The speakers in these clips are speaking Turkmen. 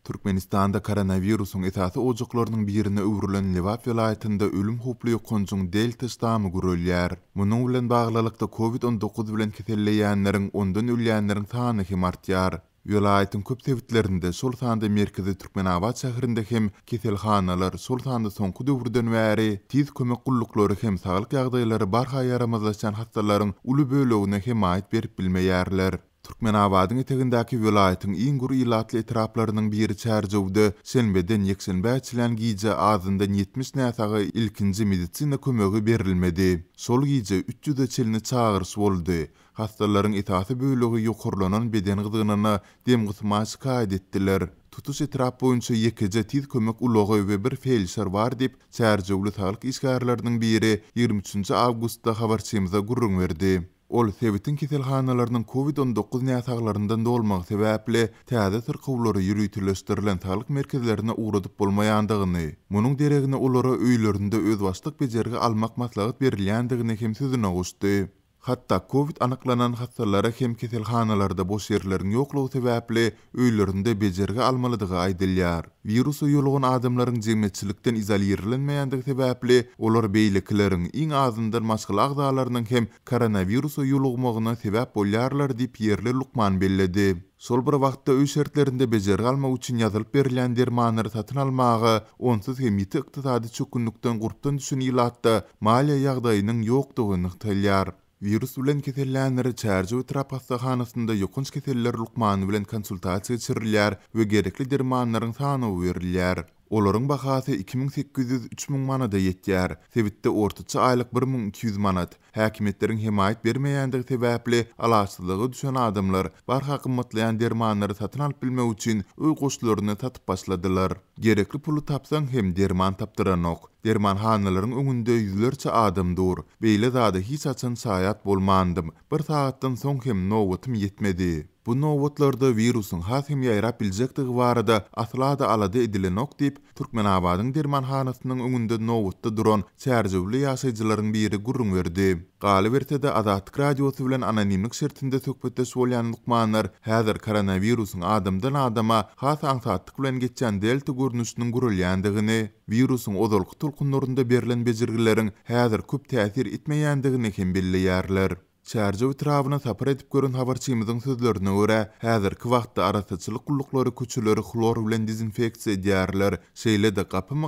Türkmenistan'da koronavirusun esasy ojaqlarynyň birine öwrülen Lewap vilayatynda ölüm huply konjung delta ştammy görülýär. Munyň bilen baglylykda COVID-19 bilen keselleýänleriň ondan ölýänleriň sany hem artýar. Vilayatyň köp sebitlerinde sol sanda merkezi Türkmenabad şäherinde hem keselhanalar sol sanda soňky döwürden bäri tiz kömek gullukları hem saglyk ýagdaýlary barha ýaramazlaşan hastalaryň uly bölegine hem aýt berip bilmeýärler. Türkmenabadyň etegindäki vilayatyň iň gür ilatly etraplarynyň biri Çärjewde şenbeden ýekşenbä çylan giýje azynda 70 näsagy ilkinji medisina kömegi berilmedi. Sol giýje 300 çelini çağırys boldy. Hastalaryň esasy bölegi ýokurlanan beden gyzygynyna dem gysmaş kaýd etdiler. Tutuş etrap boýunça ýekije tiz kömek ulagy we bir felşer bar diýip Çärjewli saglyk işgärläriniň biri 23 awgustda habarçymyza gurrun berdi. Ol sebitin keselhanalarynyň COVID-19 näsaglaryndan dolmagy sebäpli täze tyrkywlary ýürütülestirilen saglyk merkezlerine uğradyp bolmaýandygyny, munyň deregine olara öýlerinde öz başlyk bejergi almak maslahat berilýändigini hem sözüne goşdy. Hatta COVID anaklanan hastalara hem keselhanalarda boş yerlerin ýoklugy sebäpli öýlerinde bejergi almalydygy aýdylýar. Virusu ýolugan adamlaryň jemgyýetçilikden izolirlenmeýändigi sebäpli olar beýlekleriň iň azyndan maşgyl agdalarynyň hem koronavirusu ýolugmagyna sebäp bolýarlar diýip ýerli Lukman belledi. Sol bir wagtda öý şertlerinde bejergi almak üçin ýazylyp berilýän dermanlary satyn almagy onsuz hem ýiti ykdysady çökünlükden gurpdan düşen ýylatda maliýe ýagdaýynyň ýokdugyny ýyglýar. Virus bilen kesellänleri Çärjew Trap hastahanasynda ýokynç keseller Lukman bilen konsultasiýa çyrilýär we gerekli dermanlaryň sany berilýär. Olaryň bahasy 2800-3000 manada ýetýär. Sebitde ortaça aýlyk 1200 manat. Häkimetleriň himayet bermeýändigi sebäpli alaçsyzlygy düşen adamlar barha kymmatlaýan dermanlary satyn alyp bilmek üçin öý goşularyny satyp başladylar. Gerekli puly tapsaň hem derman tapdyranok. Dermanhanalaryň öňünde ýüzlerçe adam dur. Beýle zada hiç açan saýat bolmandym. Bir saatdan soň hem nowatym ýetmedi. Bu nowatlarda virusyň has hem ýaýrap biljekdigi barada aslada alady edilenok diýip Türkmenabadyň dermanhanasynyň öňünde nowatda duran Çärjewli ýaşaýjylaryň biri gurrun berdi. Galy bertede Azatlyk radiosy bilen anonimlik şertinde söhbetdeş bolýan Lukmanlar häzir koronavirusyň adamdan adama has aňsatlyk bilen geçen delta görnüşiniň gürülýändigini, virusyň ozalky tulkunlarynda berilen bejirgileriň häzir köp täsir etmeýändigini hem bilýärler. Çärjew etrabyna sapar edip görün habarçymyzyň sözlerine görä, häzirki wagtda arasaçylyk gullukları köçeleri xlor bilen dezinfeksiýa edýärler. Şeýle-de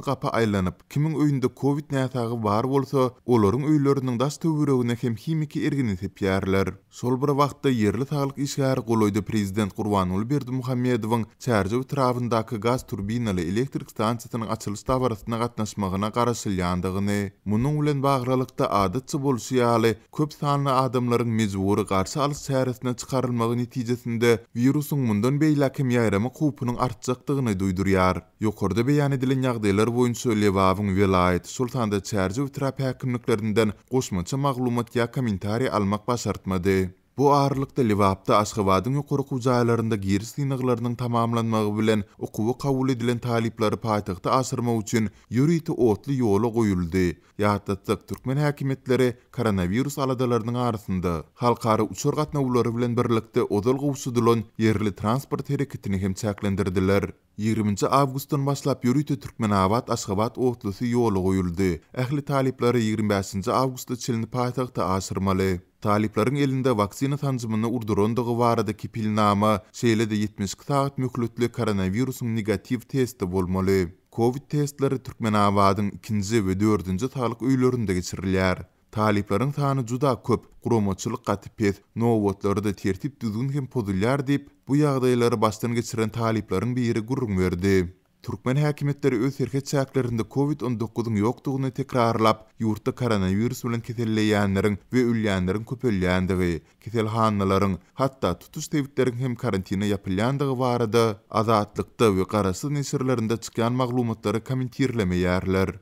gapy aýlanyp, kimiň öýünde COVID näsagy bar bolsa, olaryň öýleriniň daş töweregine hem himiki ergini sepýärler. Sol bir wagtda ýerli saglyk işgäri goloýdy prezident Gurbanuly Berdimuhammedowyň Çärjew etrapyndaky gaz turbinaly elektrik stansiýasynyň açylyş tabarasyna gatnaşmagyna garaşylýandygyny, munyň bilen baglylykda adatçy bolşy ýaly köp sanly adamlaryň mejburi garşy alyş çäresine çykarylmagy netijesinde virusyň mundan beýleki ýaýrama hupynyň artjakdygyny duýdurýar. Ýokarda beýan edilen ýagdaýlar boýunça Lewabyň vilayat Sultanda Çärjew trap häkimliklerinden goşmaça maglumat ýa kommentariýa almak başartmady. Bu ağırlykda Lewapda Aşgabatyň ýokary gujaýlarynda geri synyglarynyň tamamlanmagy bilen okuwy kabul edilen talipleri paýtagty aşyrmak üçin ýürüýti otly ýola goýuldy. Ýa-da Türkmen häkimetleri koronavirus aladalarynyň arasynda halkara uçur gatnawlary bilen birlikde ozal gowşudylan ýerli transport hereketini hem çäklendirdiler. 20 awgustdan başlap ýürüýti Türkmenabad Aşgabat otlusy ýola goýuldy. Ähli talipleri 25 awgustda çelini paýtagty aşyrmaly. Taliplerin elinde vaksina tanjymyny urdurandygy barada kipilnama, şeýle-de 72 saat möhletli koronavirusyň negativ testi bolmaly. Covid testleri Türkmenabadyň 2-nji we 4-nji saglyk öýlerinde geçirilýär. Taliplerin sany juda köp, gurumaçylyk gatyp, nowatlarda tertip düzgün hem pozulýar diýip bu ýagdaýlary başdan geçiren taliplerin biri gurrun berdi. Türkmen häkimetleri öz herket çäklerinde COVID-19'un ýokdugyny tekrarlap, ýurtda koronavirus bilen keselleýänleriň we ölýänleriň köpelýändigi, keselhanalaryň, hatda tutuş tebitleriň hem karantina ýapylýandygy barada Azatlykda we Garasy nesirlerinde çykan maglumatlary kommentirlemeýärler.